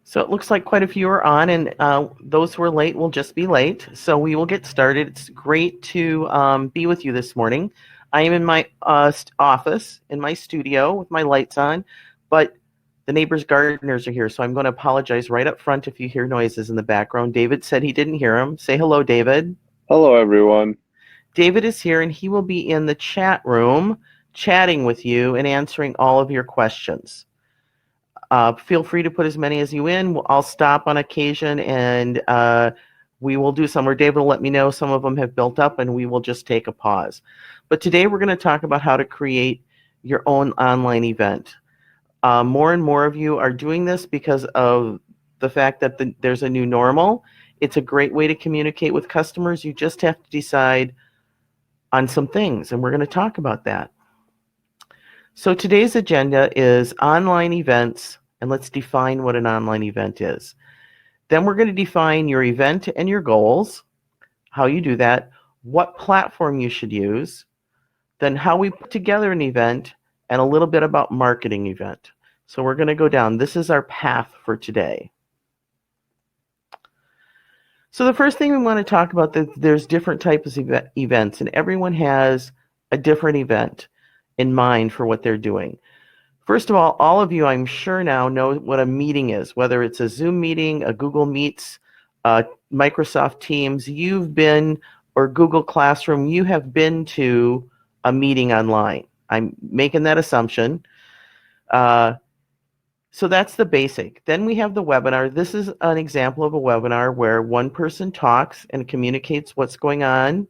So it looks like quite a few are on, and those who are late will just be late. So we will get started. It's great to be with you this morning. I am in my office, in my studio, with my lights on, but the neighbors' gardeners are here, so I'm going to apologize right up front if you hear noises in the background. David said he didn't hear them. Say hello, David. Hello, everyone. David is here, and he will be in the chat room chatting with you and answering all of your questions. Feel free to put as many as you in. I'll stop on occasion and we will do some, or David will let me know some of them have built up and we will just take a pause. But today we're going to talk about how to create your own online event. More and more of you are doing this because of the fact that there's a new normal. It's a great way to communicate with customers. You just have to decide on some things, and we're going to talk about that. So today's agenda is online events, and let's define what an online event is. Then we're going to define your event and your goals, how you do that, what platform you should use, then how we put together an event, and a little bit about marketing event. So we're going to go down. This is our path for today. So the first thing we want to talk about, there's different types of events, and everyone has a different event in mind for what they're doing. First of all of you, I'm sure now, know what a meeting is, whether it's a Zoom meeting, a Google Meets, Microsoft Teams, or Google Classroom, you have been to a meeting online. I'm making that assumption. So that's the basic. Then we have the webinar. This is an example of a webinar where one person talks and communicates what's going on.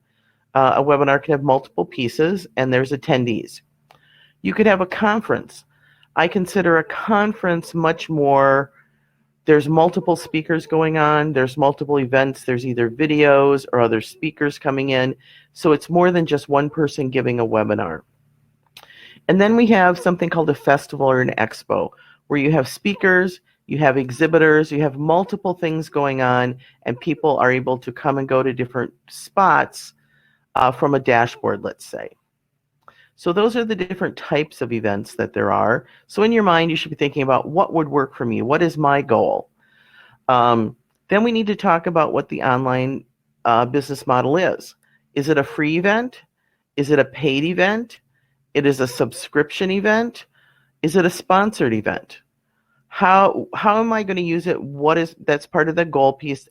A webinar can have multiple pieces, and there's attendees. You could have a conference. I consider a conference much more, there's multiple speakers going on, there's multiple events, there's either videos or other speakers coming in. So it's more than just one person giving a webinar. And then we have something called a festival or an expo, where you have speakers, you have exhibitors, you have multiple things going on, and people are able to come and go to different spots from a dashboard, let's say. So those are the different types of events that there are. So in your mind, you should be thinking about what would work for me. What is my goal? Then we need to talk about what the online business model is. Is it a free event? Is it a paid event? It is a subscription event? Is it a sponsored event? How am I going to use it? That's part of the goal piece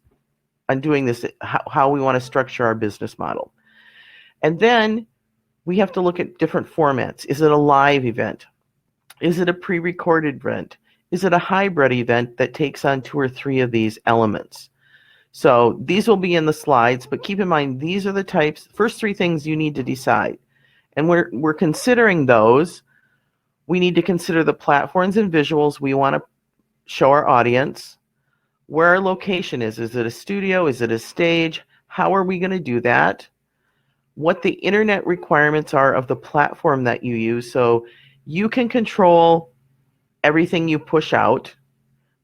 on doing this, how we want to structure our business model. And then we have to look at different formats. Is it a live event? Is it a pre-recorded event? Is it a hybrid event that takes on 2 or 3 of these elements? So these will be in the slides, but keep in mind, these are the types, first 3 things you need to decide. And we're considering those. We need to consider the platforms and visuals we want to show our audience, where our location is. Is it a studio? Is it a stage? How are we going to do that? What the internet requirements are of the platform that you use. So you can control everything you push out.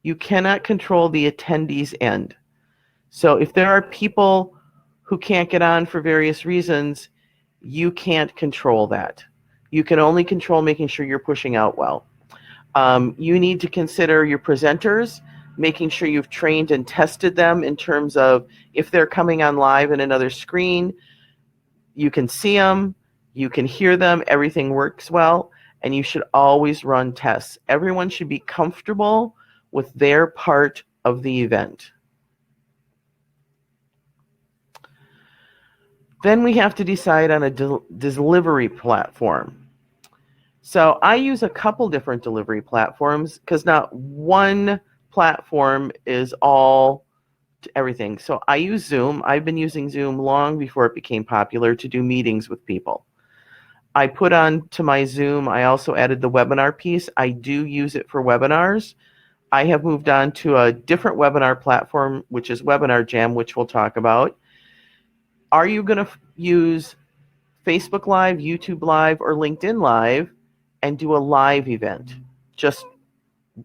You cannot control the attendees end. So if there are people who can't get on for various reasons, you can't control that. You can only control making sure you're pushing out well. You need to consider your presenters, making sure you've trained and tested them in terms of if they're coming on live in another screen, you can see them, you can hear them, everything works well, and you should always run tests. Everyone should be comfortable with their part of the event. Then we have to decide on a delivery platform. So I use a couple different delivery platforms because not one platform is all to everything. So I use Zoom. I've been using Zoom long before it became popular to do meetings with people. I put on to my Zoom, I also added the webinar piece. I do use it for webinars. I have moved on to a different webinar platform, which is Webinar Jam, which we'll talk about. Are you going to use Facebook Live, YouTube Live, or LinkedIn Live and do a live event? Just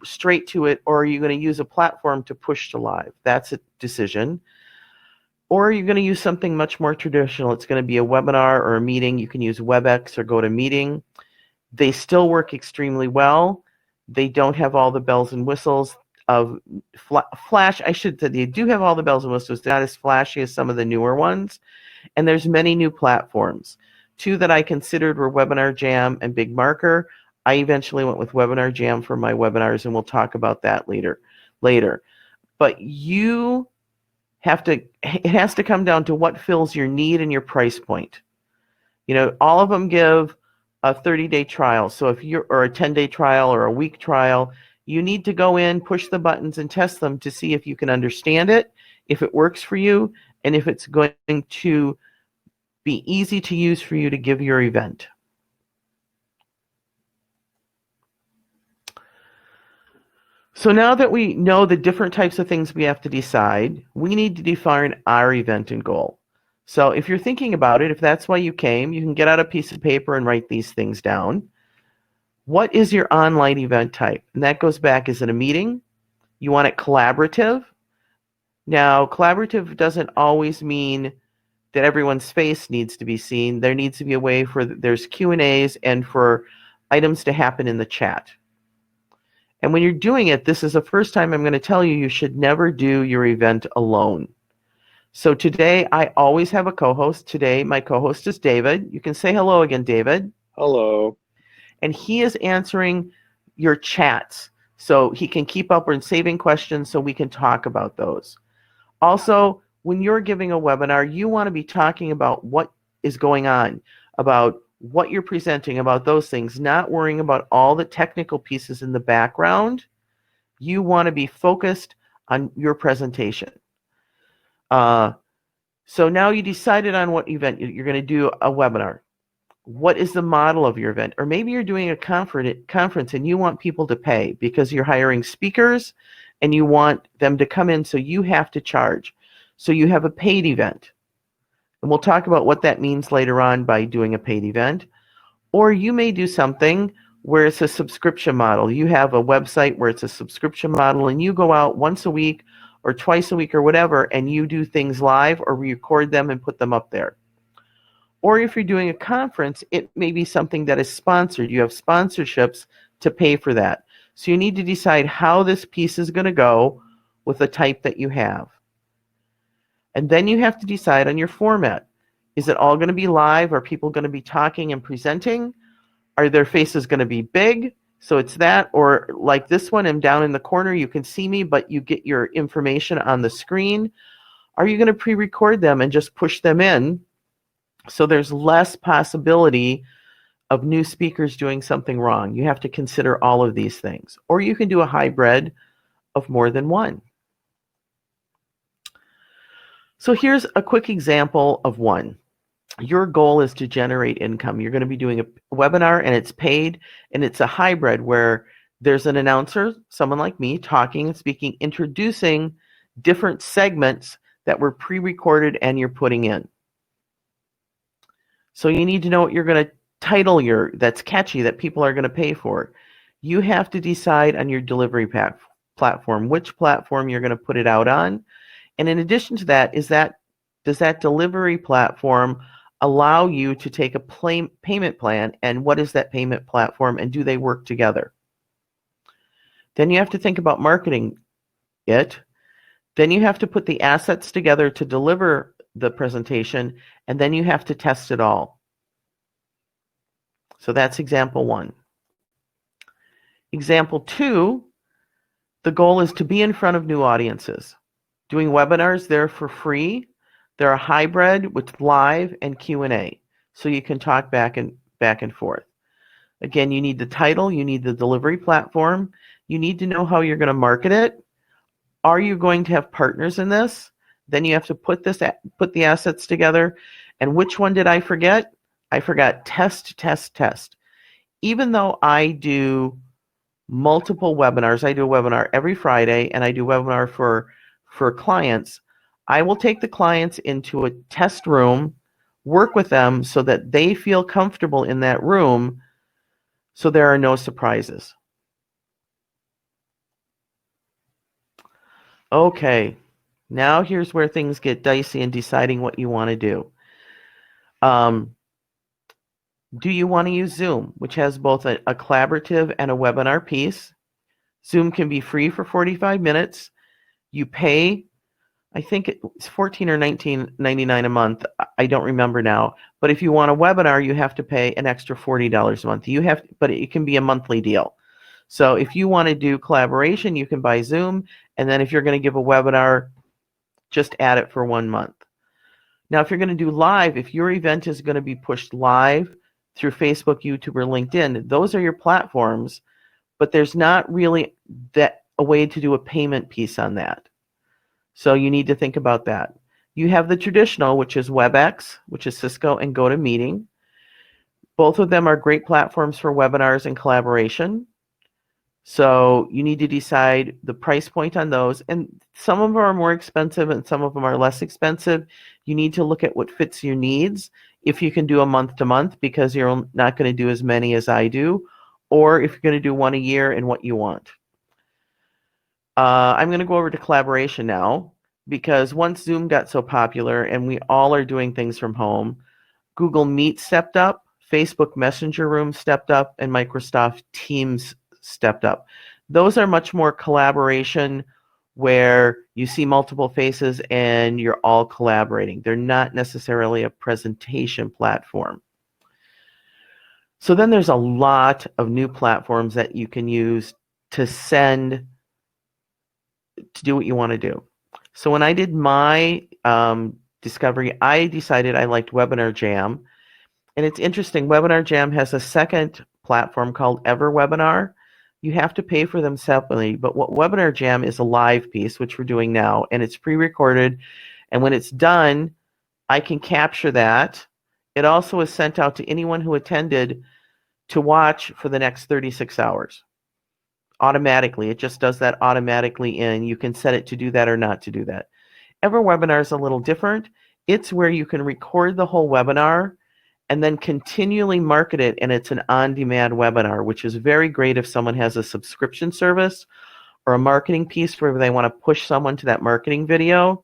straight to it, or are you going to use a platform to push to live? That's a decision. Or are you going to use something much more traditional? It's going to be a webinar or a meeting. You can use WebEx or GoToMeeting. They still work extremely well. They don't have all the bells and whistles. Flash. I should say they do have all the bells and whistles. They're not as flashy as some of the newer ones. And there's many new platforms. Two that I considered were Webinar Jam and Big Marker. I eventually went with Webinar Jam for my webinars, and we'll talk about that later. But it has to come down to what fills your need and your price point. All of them give a 30-day trial. So or a 10-day trial or a week trial, you need to go in, push the buttons, and test them to see if you can understand it, if it works for you, and if it's going to be easy to use for you to give your event. So now that we know the different types of things we have to decide, we need to define our event and goal. So if you're thinking about it, if that's why you came, you can get out a piece of paper and write these things down. What is your online event type? And that goes back, is it a meeting? You want it collaborative? Now, collaborative doesn't always mean that everyone's face needs to be seen. There needs to be a way there's Q&As and for items to happen in the chat. And when you're doing it, this is the first time I'm going to tell you should never do your event alone. So today, I always have a co-host. Today, my co-host is David. You can say hello again, David. Hello. And he is answering your chats. So he can keep up and saving questions so we can talk about those. Also, when you're giving a webinar, you want to be talking about what is going on, about what you're presenting, about those things, not worrying about all the technical pieces in the background. You want to be focused on your presentation. So now you decided on what event you're going to do a webinar. What is the model of your event? Or maybe you're doing a conference and you want people to pay because you're hiring speakers and you want them to come in, so you have to charge. So you have a paid event. And we'll talk about what that means later on by doing a paid event. Or you may do something where it's a subscription model. You have a website where it's a subscription model and you go out once a week or twice a week or whatever, and you do things live or record them and put them up there. Or if you're doing a conference, it may be something that is sponsored. You have sponsorships to pay for that. So you need to decide how this piece is going to go with the type that you have. And then you have to decide on your format. Is it all going to be live? Are people going to be talking and presenting? Are their faces going to be big? So it's that, or like this one, I'm down in the corner, you can see me, but you get your information on the screen. Are you going to pre-record them and just push them in so there's less possibility of new speakers doing something wrong? You have to consider all of these things. Or you can do a hybrid of more than one. So here's a quick example of one. Your goal is to generate income. You're going to be doing a webinar and it's paid, and it's a hybrid where there's an announcer, someone like me, talking and speaking, introducing different segments that were pre-recorded and you're putting in. So you need to know what you're going to title that's catchy, that people are going to pay for. You have to decide on your delivery platform, which platform you're going to put it out on. And in addition to that, does that delivery platform allow you to take a payment plan, and what is that payment platform, and do they work together? Then you have to think about marketing it. Then you have to put the assets together to deliver the presentation, and then you have to test it all. So that's example one. Example two, the goal is to be in front of new audiences. Doing webinars, they're for free. They're a hybrid with live and Q&A, so you can talk back and forth. Again, you need the title, you need the delivery platform, you need to know how you're going to market it. Are you going to have partners in this? Then you have to put the assets together. And which one did I forget? I forgot test, test, test. Even though I do multiple webinars, I do a webinar every Friday, and I do a webinar for clients, I will take the clients into a test room, work with them so that they feel comfortable in that room so there are no surprises. Okay, now here's where things get dicey in deciding what you want to do. Do you want to use Zoom, which has both a collaborative and a webinar piece? Zoom can be free for 45 minutes. You pay, I think it's $14 or $19.99 a month. I don't remember now. But if you want a webinar, you have to pay an extra $40 a month. But it can be a monthly deal. So if you want to do collaboration, you can buy Zoom. And then if you're going to give a webinar, just add it for 1 month. Now, if you're going to do live, if your event is going to be pushed live through Facebook, YouTube, or LinkedIn, those are your platforms, but there's not really a way to do a payment piece on that. So you need to think about that. You have the traditional, which is WebEx, which is Cisco, and GoToMeeting. Both of them are great platforms for webinars and collaboration. So you need to decide the price point on those. And some of them are more expensive and some of them are less expensive. You need to look at what fits your needs. If you can do a month to month, because you're not going to do as many as I do, or if you're going to do one a year and what you want. I'm going to go over to collaboration now, because once Zoom got so popular and we all are doing things from home, Google Meet stepped up, Facebook Messenger Room stepped up, and Microsoft Teams stepped up. Those are much more collaboration where you see multiple faces and you're all collaborating. They're not necessarily a presentation platform. So then there's a lot of new platforms that you can use to do what you want to do. So when I did my discovery, I decided I liked Webinar Jam. And it's interesting, Webinar Jam has a second platform called EverWebinar. You have to pay for them separately, but what Webinar Jam is a live piece, which we're doing now, and it's pre-recorded. And when it's done, I can capture that. It also is sent out to anyone who attended to watch for the next 36 hours. Automatically. It just does that automatically, and you can set it to do that or not to do that. EverWebinar is a little different. It's where you can record the whole webinar and then continually market it, and it's an on-demand webinar, which is very great if someone has a subscription service or a marketing piece where they want to push someone to that marketing video.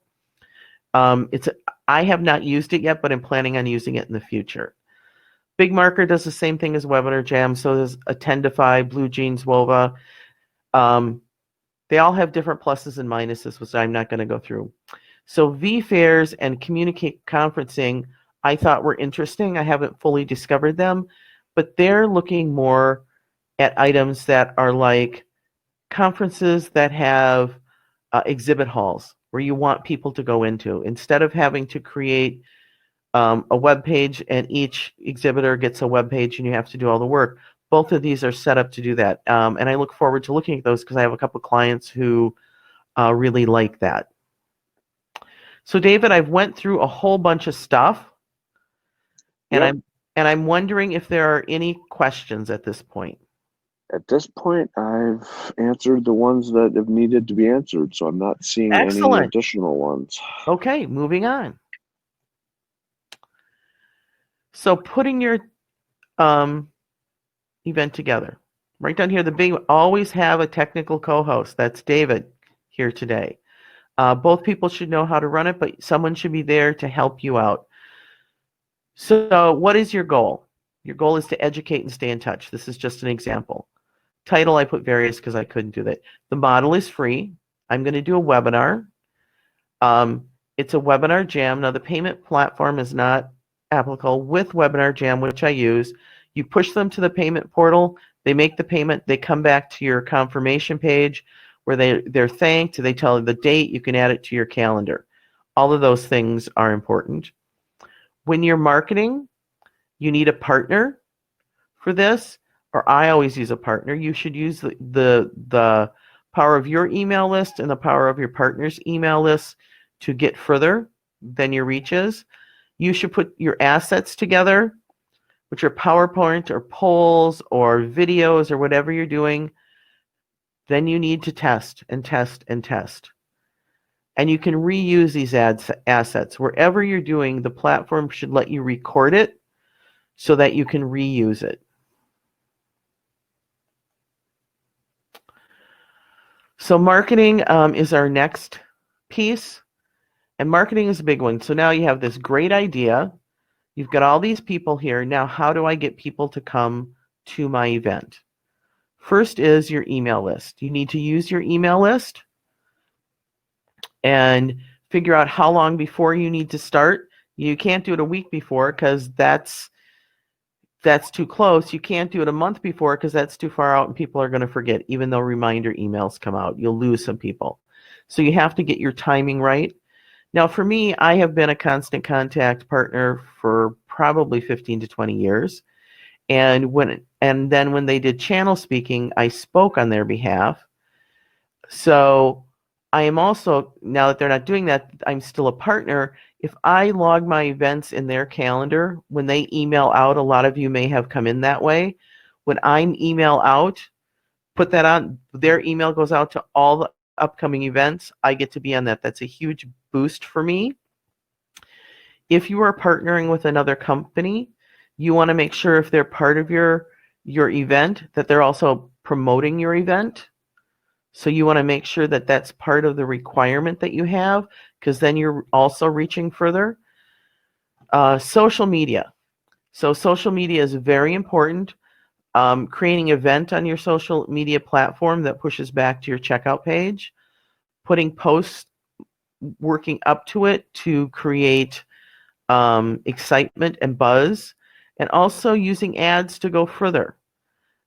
I have not used it yet, but I'm planning on using it in the future. BigMarker does the same thing as Webinar Jam, so does Attendify, BlueJeans, Wova. They all have different pluses and minuses, which I'm not going to go through. So vFairs and Communicate Conferencing, I thought were interesting. I haven't fully discovered them, but they're looking more at items that are like conferences that have exhibit halls where you want people to go into. Instead of having to create a web page and each exhibitor gets a web page and you have to do all the work, both of these are set up to do that. And I look forward to looking at those because I have a couple clients who really like that. So David, I've went through a whole bunch of stuff. And yep. I'm wondering if there are any questions at this point. At this point, I've answered the ones that have needed to be answered, so I'm not seeing any additional ones. Okay, moving on. So putting your event together. Right down here, always have a technical co-host. That's David here today. Both people should know how to run it, but someone should be there to help you out. So what is your goal? Your goal is to educate and stay in touch. This is just an example. Title, I put various because I couldn't do that. The model is free. I'm going to do a webinar. It's a Webinar Jam. Now, the payment platform is not applicable with Webinar Jam, which I use. You push them to the payment portal. They make the payment. They come back to your confirmation page where they're thanked. They tell you the date. You can add it to your calendar. All of those things are important. When you're marketing, you need a partner for this, or I always use a partner. You should use the power of your email list and the power of your partner's email list to get further than your reach is. You should put your assets together, which are PowerPoint or polls or videos or whatever you're doing. Then you need to test and test and test. And you can reuse these assets. Wherever you're doing, the platform should let you record it so that you can reuse it. So marketing is our next piece. And marketing is a big one. So now you have this great idea. You've got all these people here. Now, how do I get people to come to my event? First is your email list. You need to use your email list and figure out how long before you need to start. You can't do it a week before because that's too close. You can't do it a month before because that's too far out and people are going to forget. Even though reminder emails come out, you'll lose some people. So you have to get your timing right. Now, for me, I have been a Constant Contact partner for probably 15 to 20 years. And then when they did channel speaking, I spoke on their behalf. So I am also, now that they're not doing that, I'm still a partner. If I log my events in their calendar, when they email out, a lot of you may have come in that way. When I email out, put that on, their email goes out to all the upcoming events. I get to be on that. That's a huge boost for me. If you are partnering with another company, you want to make sure if they're part of your event that they're also promoting your event. So you want to make sure that that's part of the requirement that you have, because then you're also reaching further. Social media. So social media is very important. Creating an event on your social media platform that pushes back to your checkout page. Putting posts, working up to it to create excitement and buzz. And also using ads to go further.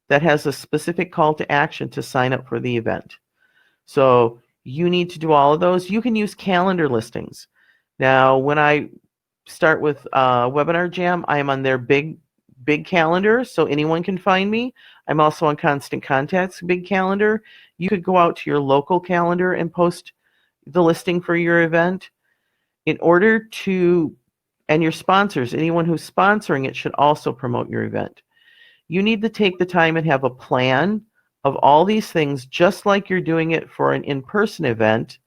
That has a specific call to action to sign up for the event. So you need to do all of those. You can use calendar listings. Now, when I start with Webinar Jam, I am on their big calendar, so anyone can find me. I'm also on Constant Contact's big calendar. You could go out to your local calendar and post the listing for your event. In order to, and your sponsors, anyone who's sponsoring it should also promote your event. You need to take the time and have a plan of all these things, just like you're doing it for an in-person event,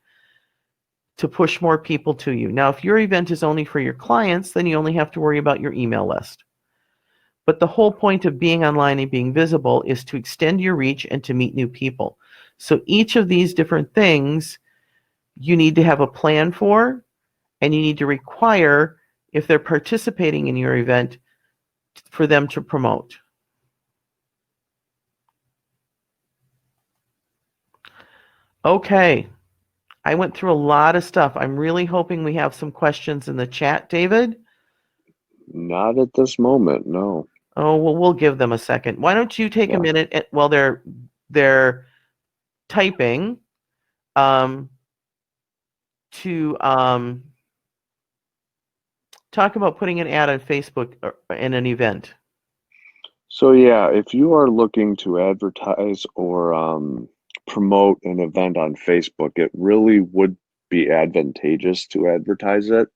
to push more people to you. Now, if your event is only for your clients, then you only have to worry about your email list. But the whole point of being online and being visible is to extend your reach and to meet new people. So each of these different things you need to have a plan for, and you need to require, if they're participating in your event, for them to promote. Okay, I went through a lot of stuff. I'm really hoping we have some questions in the chat, David. Not at this moment, no. Oh, well, we'll give them a second. Why don't you take a minute while they're typing to talk about putting an ad on Facebook in an event. So yeah, if you are looking to advertise or promote an event on Facebook, it really would be advantageous to advertise it.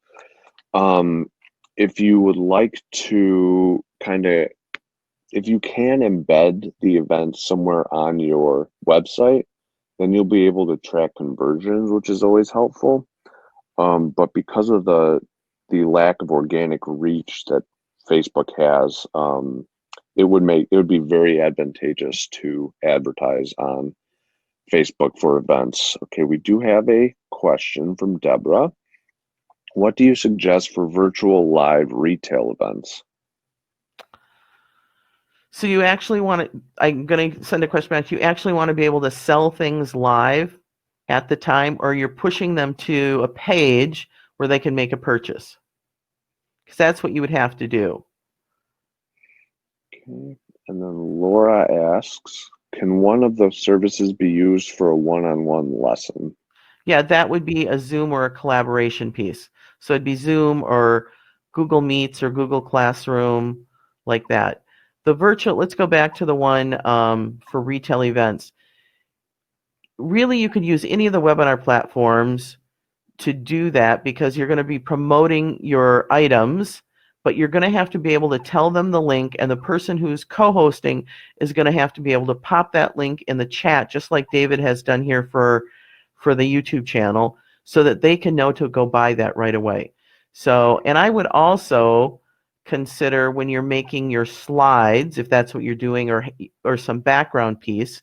If you would like to if you can embed the event somewhere on your website, then you'll be able to track conversions, which is always helpful. But because of the lack of organic reach that Facebook has, it would be very advantageous to advertise on Facebook for events. Okay, we do have a question from Deborah. What do you suggest for virtual live retail events? So you actually want to, I'm going to send a question back. You actually want to be able to sell things live at the time, or you're pushing them to a page where they can make a purchase? Because that's what you would have to do. Okay. And then Laura asks, can one of the services be used for a one-on-one lesson? Yeah, that would be a Zoom or a collaboration piece. So it'd be Zoom or Google Meets or Google Classroom, like that. The virtual, let's go back to the one for retail events. Really, you could use any of the webinar platforms to do that, because you're going to be promoting your items, but you're going to have to be able to tell them the link, and the person who's co-hosting is going to have to be able to pop that link in the chat, just like David has done here for the YouTube channel, so that they can know to go buy that right away. So, and I would also consider, when you're making your slides, if that's what you're doing, or some background piece,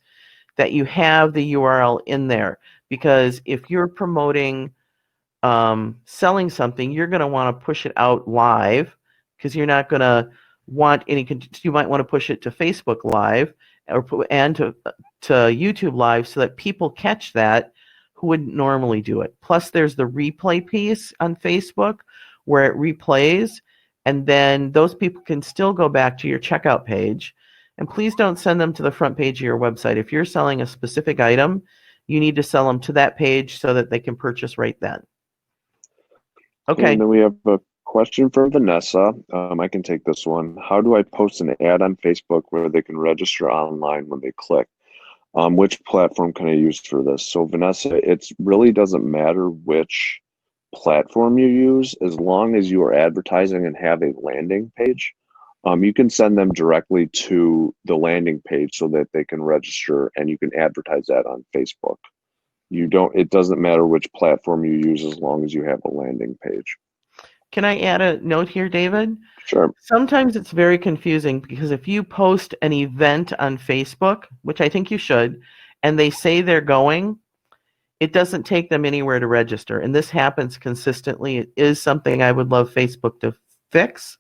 that you have the URL in there, because if you're promoting selling something, you're going to want to push it out live, because you're not going to want any, you might want to push it to Facebook Live, and to YouTube Live so that people catch that who wouldn't normally do it. Plus, there's the replay piece on Facebook where it replays, and then those people can still go back to your checkout page. And please don't send them to the front page of your website. If you're selling a specific item, you need to sell them to that page so that they can purchase right then. Okay. And then we have a question from Vanessa. I can take this one. How do I post an ad on Facebook where they can register online when they click? Which platform can I use for this? So Vanessa, it really doesn't matter which platform you use, as long as you are advertising and have a landing page. You can send them directly to the landing page so that they can register, and you can advertise that on Facebook. It doesn't matter which platform you use as long as you have a landing page. Can I add a note here, David? Sure. Sometimes it's very confusing because if you post an event on Facebook, which I think you should, and they say they're going, it doesn't take them anywhere to register. And this happens consistently. It is something I would love Facebook to fix,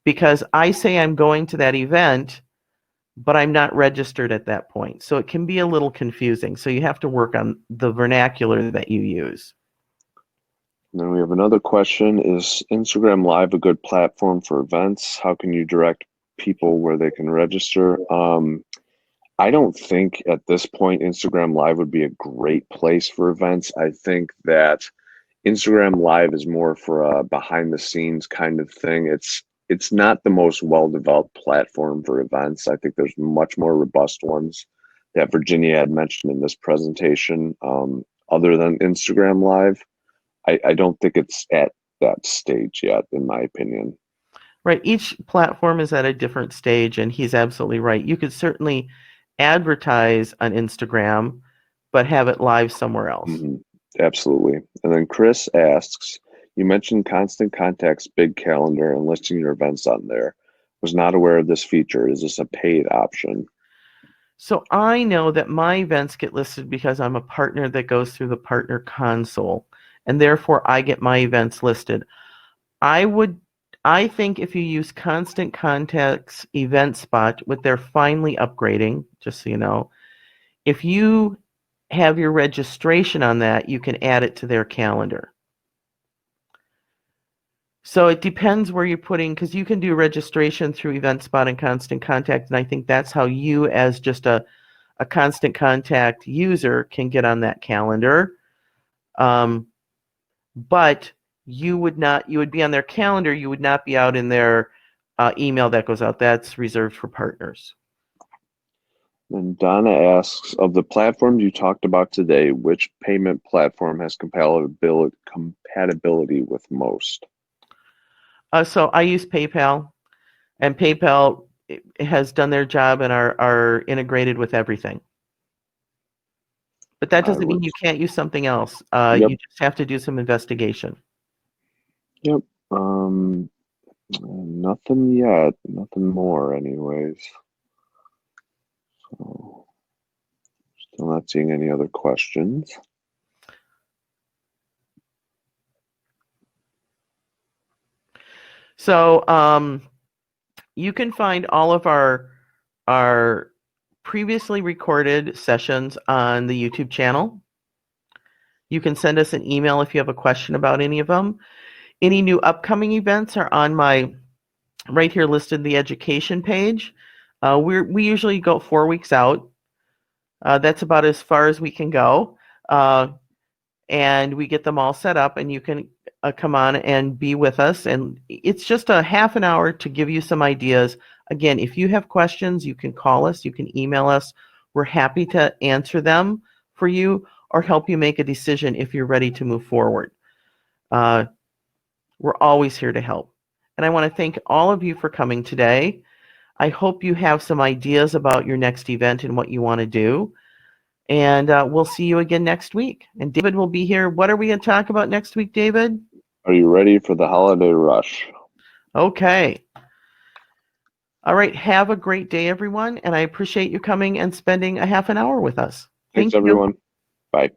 because I say I'm going to that event, but I'm not registered at that point. So it can be a little confusing. So you have to work on the vernacular that you use. And then we have another question. Is Instagram Live a good platform for events? How can you direct people where they can register? I don't think at this point Instagram Live would be a great place for events. I think that Instagram Live is more for a behind the scenes kind of thing. It's not the most well-developed platform for events. I think there's much more robust ones that Virginia had mentioned in this presentation. Other than Instagram Live, I don't think it's at that stage yet, in my opinion. Right. Each platform is at a different stage, and he's absolutely right. You could certainly advertise on Instagram, but have it live somewhere else. Mm-hmm. Absolutely. And then Chris asks, you mentioned Constant Contact's big calendar and listing your events on there. Was not aware of this feature. Is this a paid option? So I know that my events get listed because I'm a partner that goes through the partner console, and therefore I get my events listed. I think if you use Constant Contact's event spot, what they're finally upgrading, just so you know, if you have your registration on that, you can add it to their calendar. So it depends where you're putting, because you can do registration through EventSpot and Constant Contact, and I think that's how you, as just a Constant Contact user, can get on that calendar. But you would be on their calendar, you would not be out in their email that goes out. That's reserved for partners. And Donna asks, of the platforms you talked about today, which payment platform has compatibility with most? So I use PayPal, and PayPal has done their job and are integrated with everything. But that doesn't mean you can't use something else. Yep. You just have to do some investigation. Yep. Nothing yet. Nothing more anyways. So, still not seeing any other questions. So you can find all of our previously recorded sessions on the YouTube channel. You can send us an email if you have a question about any of them. Any new upcoming events are on my, right here listed, the education page. We usually go 4 weeks out. That's about as far as we can go. And we get them all set up, and you can come on and be with us. And it's just a half an hour to give you some ideas. Again, if you have questions, you can call us, you can email us. We're happy to answer them for you or help you make a decision if you're ready to move forward. We're always here to help. And I want to thank all of you for coming today. I hope you have some ideas about your next event and what you want to do. And we'll see you again next week. And David will be here. What are we going to talk about next week, David? Are you ready for the holiday rush? Okay. All right. Have a great day, everyone. And I appreciate you coming and spending a half an hour with us. Thanks, everyone. Bye.